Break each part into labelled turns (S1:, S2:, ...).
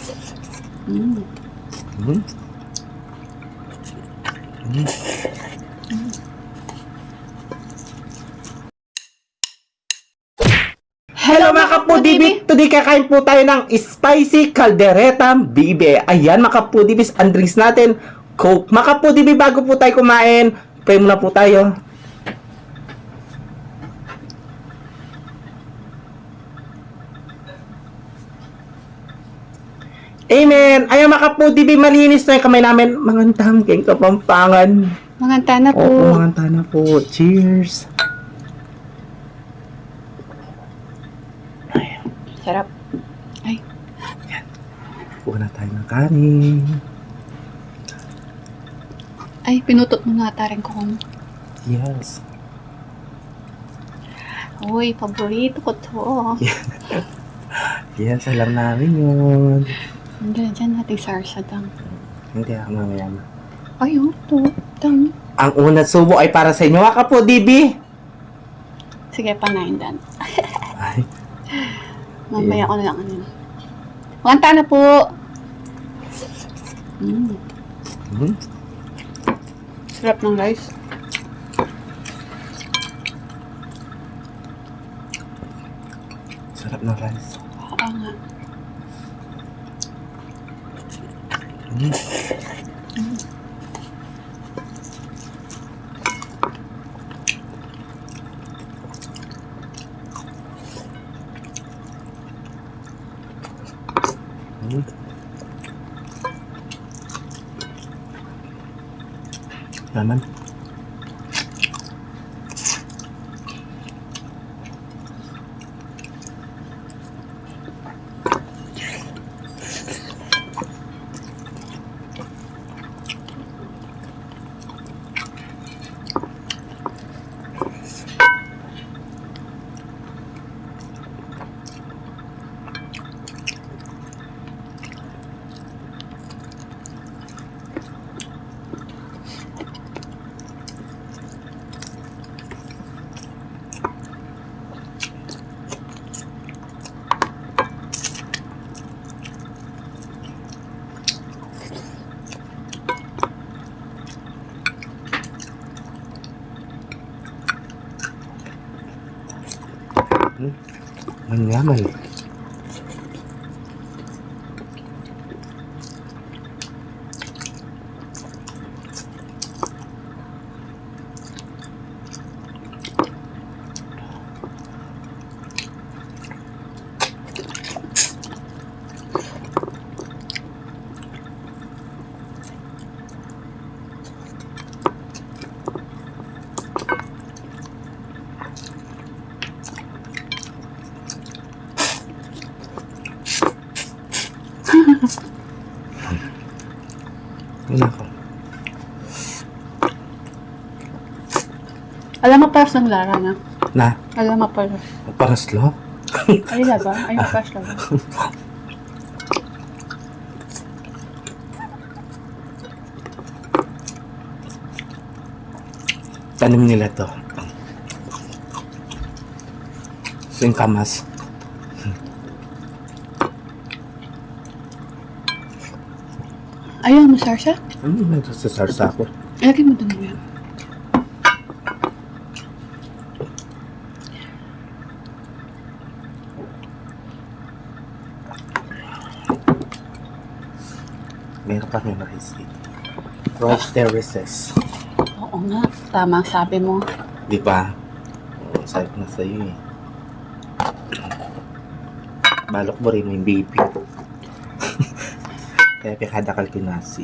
S1: Mm.
S2: Mm. Mm. Hello mga kapudibis! Today kakain po tayo ng spicy caldereta bibe. Ayan mga kapudibis, ang drinks natin, Coke. Mga kapudibis, bago po tayo kumain, pray muna po tayo. Amen! Ayan mga kapudibis, malinis na yung kamay namin. Mangantang king Kapampangan.
S1: Manganta na po.
S2: Oo, manganta na po. Cheers!
S1: Sarap. Ay,
S2: Kuha na tayo ng kanin.
S1: ay, pinutot mo nga taring ko.
S2: Yes.
S1: Uy, paborito ko to.
S2: Yes, alam namin yun.
S1: Hanggang dyan natin sarsadang.
S2: Hindi ako mamaya.
S1: Ay, to. Dami.
S2: Ang unang subo ay para sa inyo, mga kapudibis.
S1: Sige, panayin dan.
S2: Ay,
S1: Mamaya ko na lang ano. Manganta na po.
S2: mm.
S1: Sarap ng rice.
S2: Sarap ng rice.
S1: Oo nga.
S2: Mm. Mm. Naman. Manyaman. Wala ko.
S1: Alam mo paras ng Lara na.
S2: Na,
S1: Alam mo paras.
S2: paraslo?
S1: Ay, ba? Ay, paras lang.
S2: Tanim nila to. Singkamas.
S1: Ayaw mo sarsa?
S2: Nagsasarsa ako.
S1: Ilagay mo dun mo yan.
S2: Meron kami rice dito. Rice terraces.
S1: Oo nga. Tama ang sabi mo.
S2: Di ba? Sabi ko na sa'yo eh. Balok mo rin mo yung baby. Kaya pikadakal ko nasi.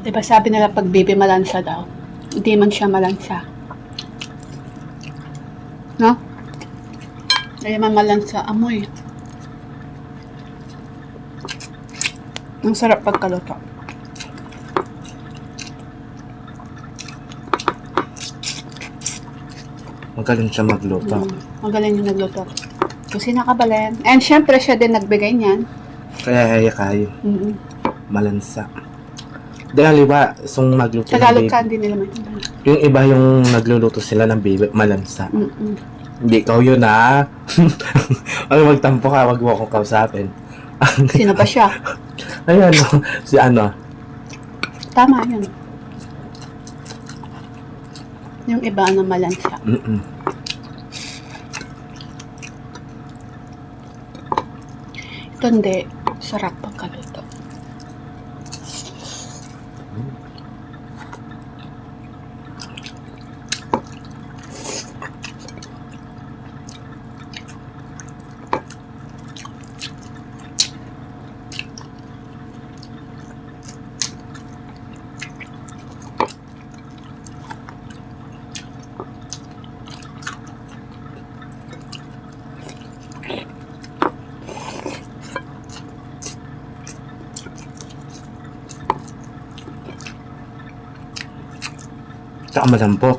S1: Diba sabi nila pag baby malansa daw? Hindi man siya malansa. No? Hindi man malansa. Amoy. Ang sarap pagkaluto.
S2: Magaling siya magluto.
S1: Magaling yung nagluto. Kusina ka, Balen. And syempre, siya din nagbigay niyan.
S2: Kaya kayo.
S1: Mm-mm.
S2: Malansa. Dahil iba, sung magluto
S1: Tagalog
S2: ng
S1: ka,
S2: baby.
S1: hindi nila maintindihan.
S2: Yung iba yung nagluluto sila ng baby, malansa.
S1: Mm-mm.
S2: Hindi, ikaw yun ha. Ay, magtampo ka, wag mo akong kausapin.
S1: Sino ba siya?
S2: Ayan, si ano.
S1: Tama yun. Yung iba na malansa.
S2: Mm-mm.
S1: Ito hindi. Sarap pagkaluto.
S2: Tsaka malambot.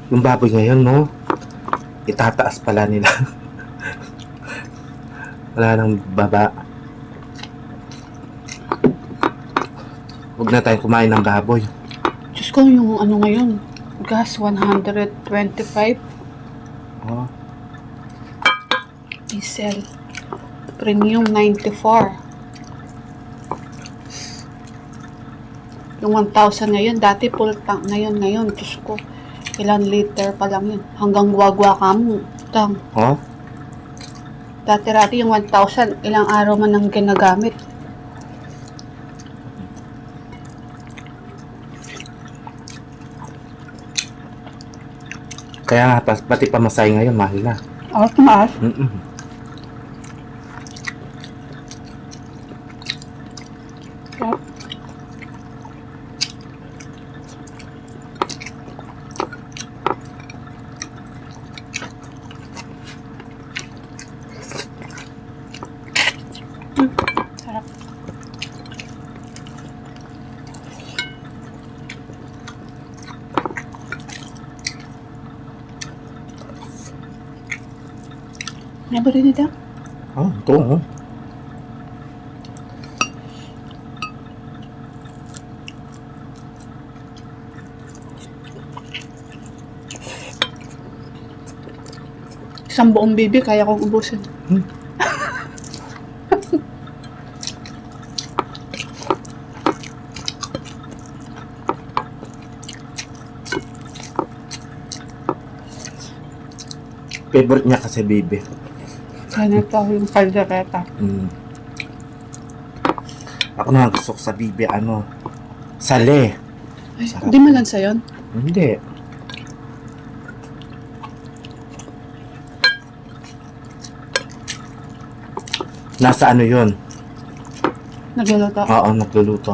S2: Yung baboy ngayon, no? Itataas pala nila. Wala nang baba. Huwag na tayong kumain ng baboy.
S1: Diyos ko, yung ano ngayon, gas 125,
S2: Oh,
S1: diesel, premium 94. Yung 1,000 ngayon, dati full tank ngayon, Diyos ko, ilan liter pa lang yun. Hanggang wagwa ka mo, tang.
S2: oh.
S1: Dati-rati yung 1,000, ilang araw man ang ginagamit.
S2: Kaya nga, pati pamasahe ngayon, mahal na.
S1: Tumaas.
S2: Mm-mm.
S1: Sarap. Never rin ito.
S2: Oh, ito, oh.
S1: Isang buong bibi, kaya kong ubusin.
S2: Favorite niya kasi baby.
S1: Ganito yung kaldereta.
S2: Mm. Ako na gusto ko sa bibi, ano, sale.
S1: Ay,
S2: Sarap.
S1: di malansa yun?
S2: Hindi. Nasa ano yun?
S1: Nagluluto.
S2: Oo, nagluluto.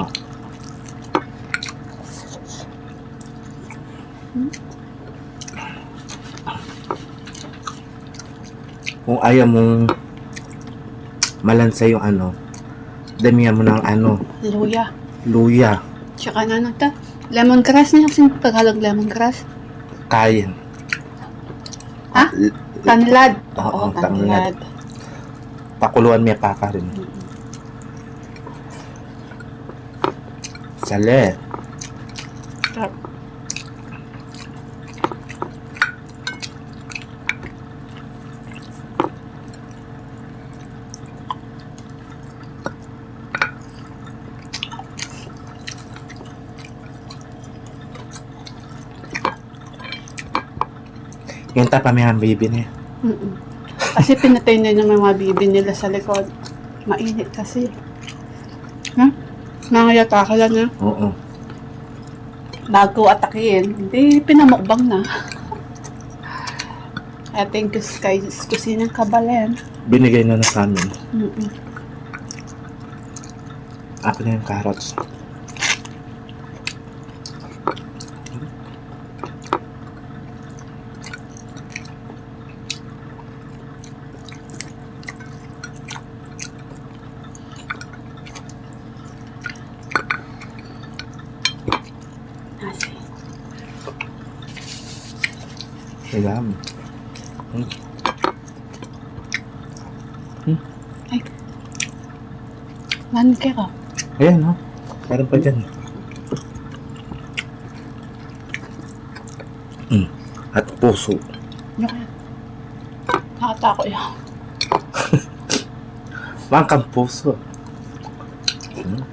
S2: Kung ayaw mong malansa yung ano, damihan mo ng ano,
S1: Luya.
S2: luya,
S1: Tsaka na ano ta? Lemongrass na yung Tagalog lemongrass.
S2: kain.
S1: Ha? Tanlad.
S2: Oo, tanlad. Pakuluan may paka rin. Sale.
S1: Sarap.
S2: Yung tapamihan baby niya.
S1: Mm-mm. Kasi pinatay na yung mga bibi nila sa likod. Mainit kasi. Ha? Nangayata ka lang na.
S2: Oo.
S1: Bago atakihin, hindi pinamukbang na. I think kay Kusinang Kabalen.
S2: Binigay na sa amin.
S1: Mm-mm.
S2: Ako na yung carrots. Ayan.
S1: Ay. Manke ka.
S2: Ayan, no? Meron pa dyan. At puso.
S1: Yan. Nakatako yan.
S2: Mangkang puso.
S1: Yaman.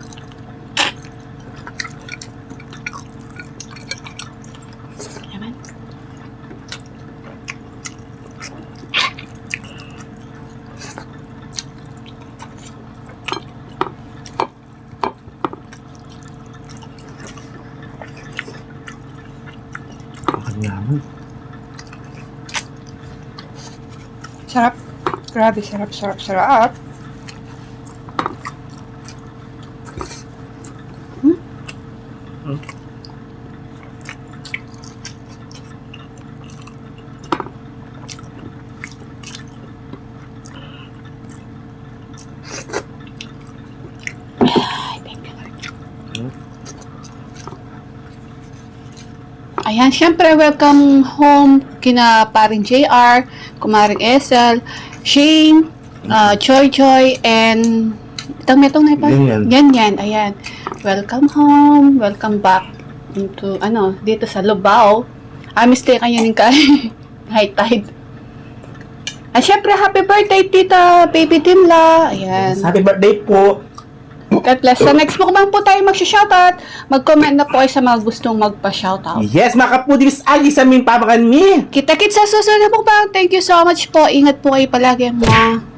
S2: Makan naman.
S1: Sarap. Grabe, sarap, sarap, sarap. Ay, thank you, Lord. Ayan, syempre, welcome home kina paring JR, kumaring Esel, Shane, Choy Choy, and itong na
S2: Ganyan.
S1: Ganyan, ayan. Welcome home, welcome back into, dito sa Lubao. Mistake kayo ng high tide. At syempre, happy birthday, Tita Baby Timla. Ayan.
S2: Happy birthday po.
S1: God bless. Sa next mukbang po tayo mag-shoutout. Mag-comment na po kayo sa mga gustong magpa-shoutout.
S2: Yes, mga kapudibis, ali sa min papakan mi.
S1: Kita-kits sa susunod na mukbang. Thank you so much po. Ingat po kayo palagi. Mwah.